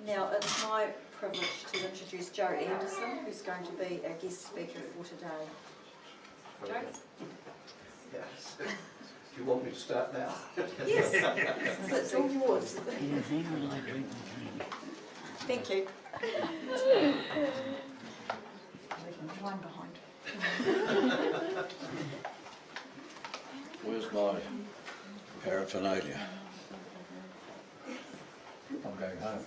Now, it's my privilege to introduce Joe Anderson, who's going to be our guest speaker for today. Joe? Yes. Do you want me to start now? Yes, it's all yours. Thank you. Line behind. Where's my paraphernalia? I'm going home.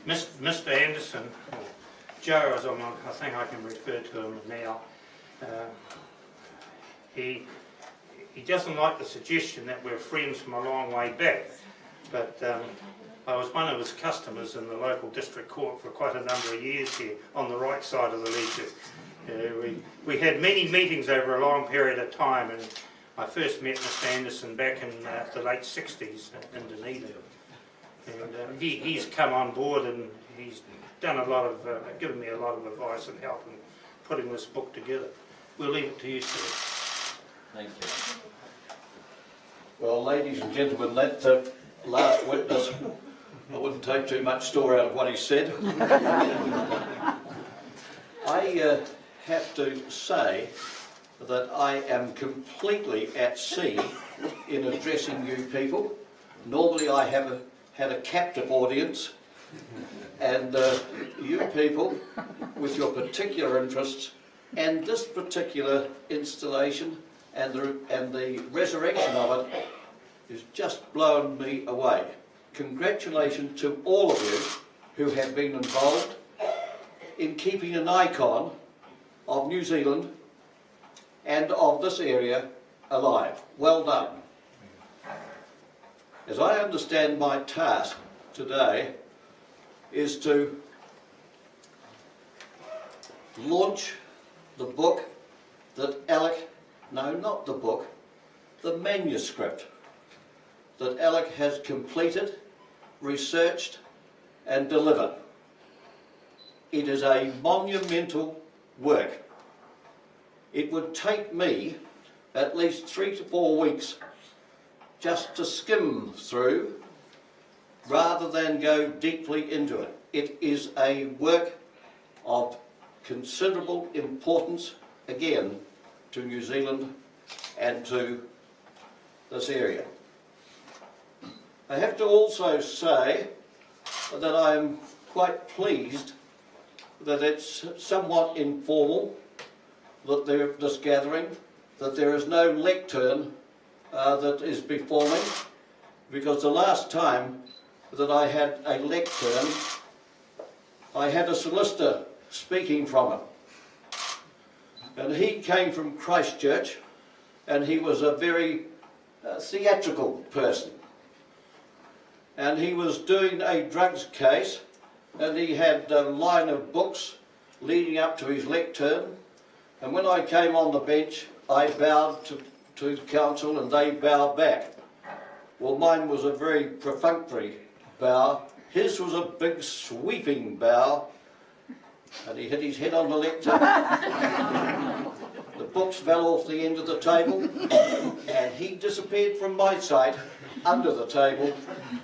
Mr. Anderson, or Joe as I think I can refer to him now, he doesn't like the suggestion that we're friends from a long way back, but I was one of his customers in the local district court for quite a number of years here on the right side of the ledger. We had many meetings over a long period of time, and I first met Mr. Anderson back in the late 60s in Dunedin. And he's come on board and he's done a lot of, given me a lot of advice and help in putting this book together. We'll leave it to you, sir. Thank you. Well, ladies and gentlemen, that last witness, I wouldn't take too much story out of what he said. I have to say that I am completely at sea in addressing you people. Normally I have had a captive audience, and you people, with your particular interests, and this particular installation and the resurrection of it, is just blown me away. Congratulations to all of you who have been involved in keeping an icon of New Zealand and of this area alive. Well done. As I understand, my task today is to launch the book that Alec, no, not the book, the manuscript that Alec has completed, researched and delivered. It is a monumental work. It would take me at least 3 to 4 weeks just to skim through rather than go deeply into it. It is a work of considerable importance, again, to New Zealand and to this area. I have to also say that I am quite pleased that it's somewhat informal, that this gathering, that there is no lectern that is before me, because the last time that I had a lectern, I had a solicitor speaking from it. And he came from Christchurch, and he was a very theatrical person. And he was doing a drugs case, and he had a line of books leading up to his lectern. And when I came on the bench, I bowed to the council and they bowed back. Well, mine was a very perfunctory bow. His was a big sweeping bow, and he hit his head on the lectern. The books fell off the end of the table, and he disappeared from my sight under the table,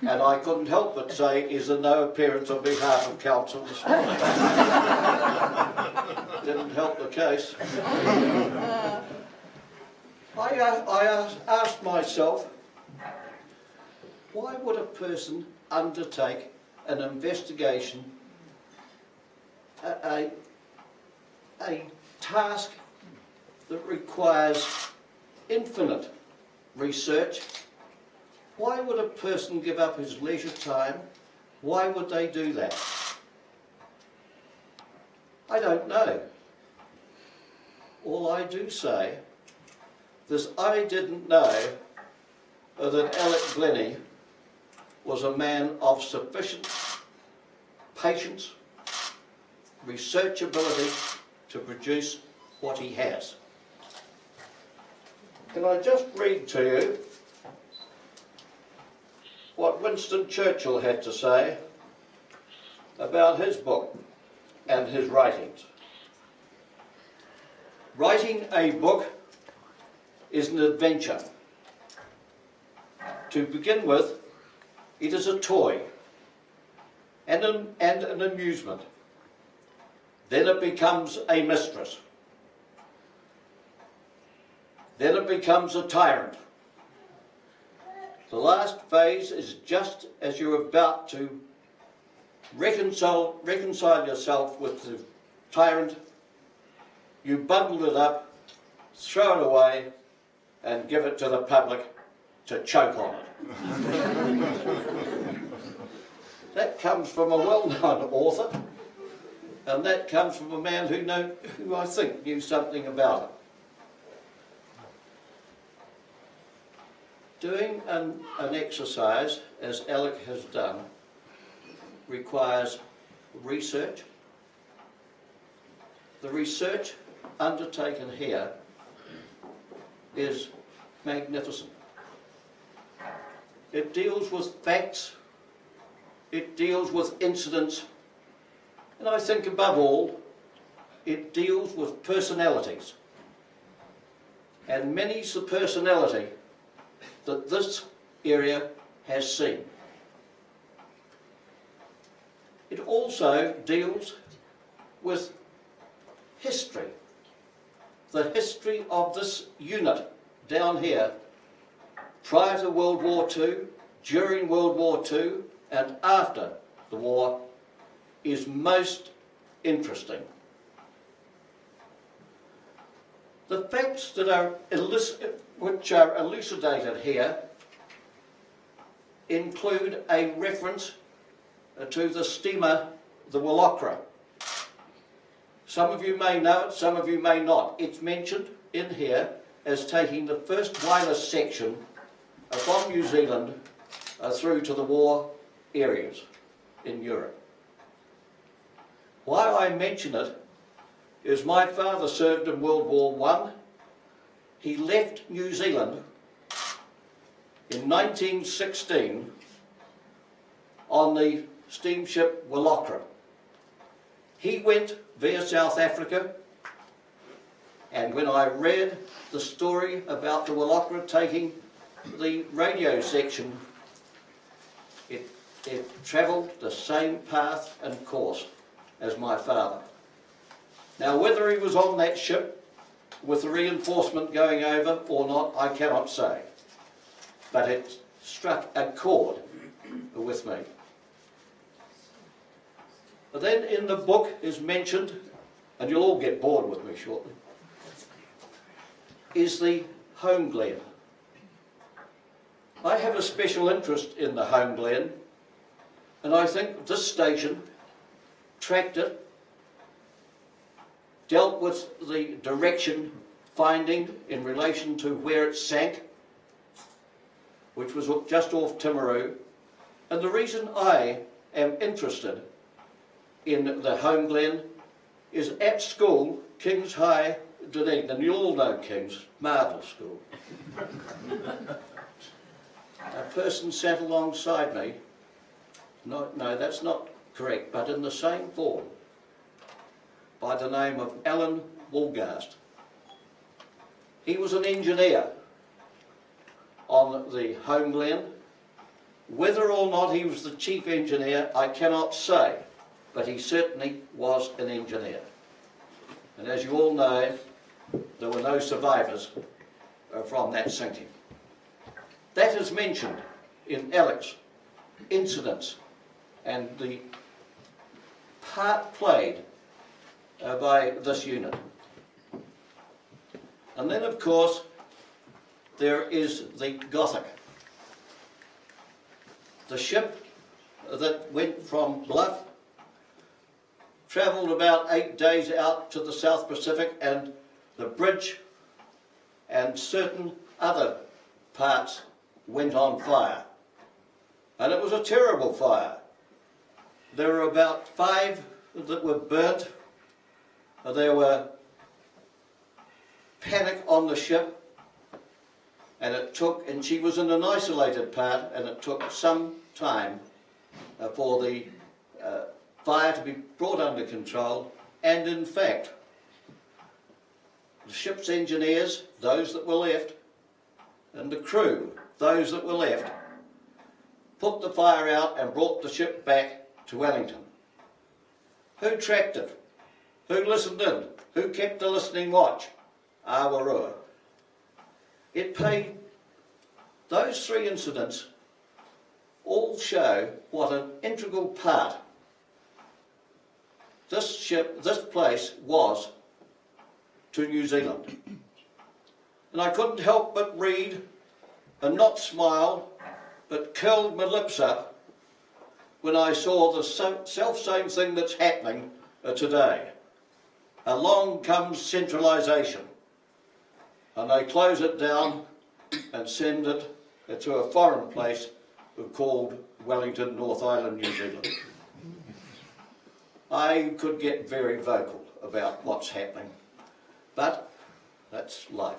and I couldn't help but say, is there no appearance on behalf of council this morning? Didn't help the case. I asked myself, why would a person undertake an investigation, a task that requires infinite research? Why would a person give up his leisure time? Why would they do that? I don't know. All I do say is I didn't know that Alec Glennie was a man of sufficient patience, research ability to produce what he has. Can I just read to you what Winston Churchill had to say about his book and his writings. Writing a book is an adventure. To begin with, it is a toy and an amusement. Then it becomes a mistress. Then it becomes a tyrant. The last phase is just as you're about to reconcile yourself with the tyrant, you bundle it up, throw it away, and give it to the public to choke on it. That comes from a well-known author, and that comes from a man who I think knew something about it. Doing an exercise, as Alec has done, requires research. The research undertaken here is magnificent. It deals with facts, it deals with incidents, and I think above all, it deals with personalities. And many's the personality that this area has seen. It also deals with history. The history of this unit down here, prior to World War II, during World War II, and after the war, is most interesting. The facts that are which are elucidated here include a reference to the steamer, the Awarua. Some of you may know it, some of you may not. It's mentioned in here as taking the first wireless section from New Zealand through to the war areas in Europe. Why I mention it is my father served in World War I. He left New Zealand in 1916 on the steamship Awarua. He went via South Africa, and when I read the story about the Awarua taking the radio section, it travelled the same path and course as my father. Now, whether he was on that ship with the reinforcement going over or not, I cannot say. But it struck a chord with me. But then in the book is mentioned, and you'll all get bored with me shortly, is the Home Glen. I have a special interest in the Home Glen, and I think this station tracked it, dealt with the direction finding in relation to where it sank, which was just off Timaru. And the reason I am interested in the Home Glen is at school, King's High, Dunedin, and you all know King's, marvellous school. A person sat alongside me, no, that's not correct, but in the same form, by the name of Alan Woolgast. He was an engineer on the Home Glen. Whether or not he was the chief engineer, I cannot say, but he certainly was an engineer. And as you all know, there were no survivors from that sinking. That is mentioned in Alec's incidents and the part played by this unit. And then, of course, there is the Gothic. The ship that went from Bluff, travelled about 8 days out to the South Pacific, and the bridge and certain other parts went on fire. And it was a terrible fire. There were about 5 that were burnt. There were panic on the ship, and she was in an isolated part, and it took some time for the fire to be brought under control. And in fact, the ship's engineers, those that were left, and the crew, those that were left, put the fire out and brought the ship back to Wellington? Who tracked it? Who listened in? Who kept the listening watch? Awarua. It paid, those three incidents all show what an integral part this place was to New Zealand. And I couldn't help but read and not smile, but curled my lips up when I saw the self-same thing that's happening today. Along comes centralisation, and they close it down and send it to a foreign place called Wellington, North Island, New Zealand. I could get very vocal about what's happening, but that's life.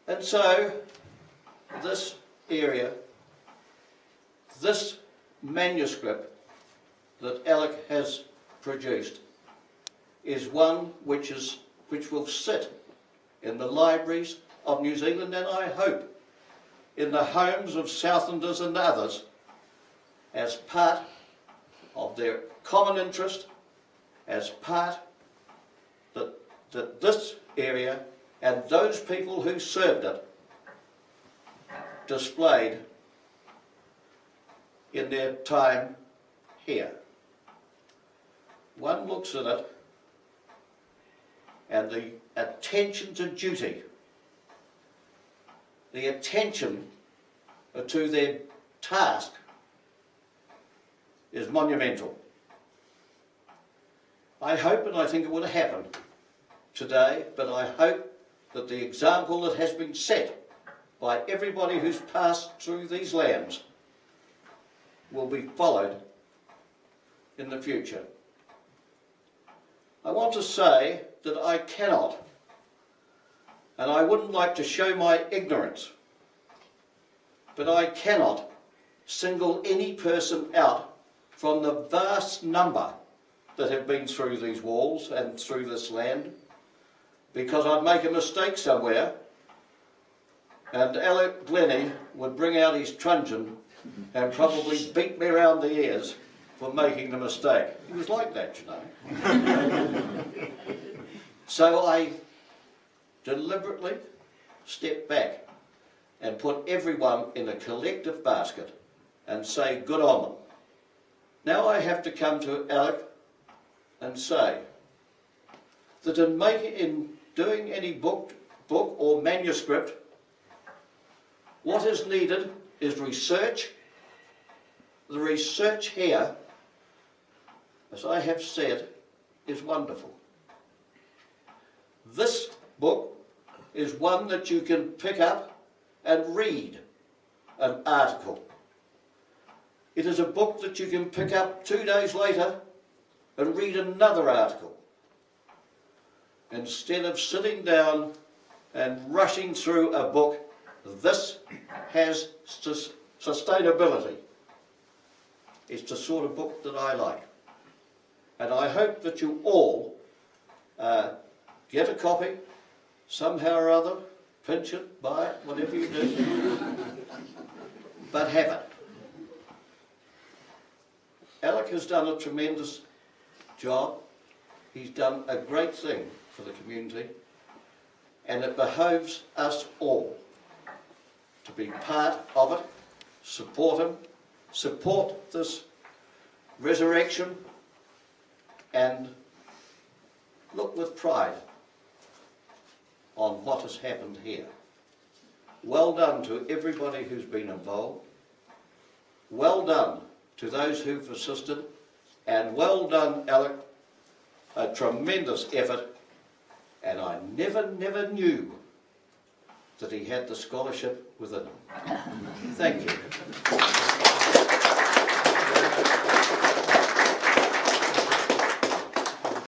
And so, this area, this manuscript that Alec has produced is one which will sit in the libraries of New Zealand, and I hope in the homes of Southlanders and others as part of their common interest, as part that this area and those people who served it displayed in their time here. One looks at it and the attention to duty, the attention to their task is monumental. I hope, and I think it would have happened today, but I hope that the example that has been set by everybody who's passed through these lands will be followed in the future. I want to say that I cannot, and I wouldn't like to show my ignorance, but I cannot single any person out from the vast number that have been through these walls and through this land, because I'd make a mistake somewhere and Alec Glennie would bring out his truncheon and probably beat me around the ears for making the mistake. He was like that, you know. So I deliberately stepped back and put everyone in a collective basket and say good on them. Now I have to come to Alec and say that in doing any book or manuscript, what is needed is research. The research here, as I have said, is wonderful. This book is one that you can pick up and read an article. It is a book that you can pick up 2 days later and read another article, instead of sitting down and rushing through a book. This has sustainability. It's the sort of book that I like, and I hope that you all get a copy somehow or other, pinch it, buy it, whatever you do, but have it. Alec has done a tremendous job. He's done a great thing for the community, and it behoves us all to be part of it, support him, support this resurrection, and look with pride on what has happened here. Well done to everybody who's been involved. Well done to those who've assisted, and well done, Alec. A tremendous effort, and I never knew that he had the scholarship within him. Thank you.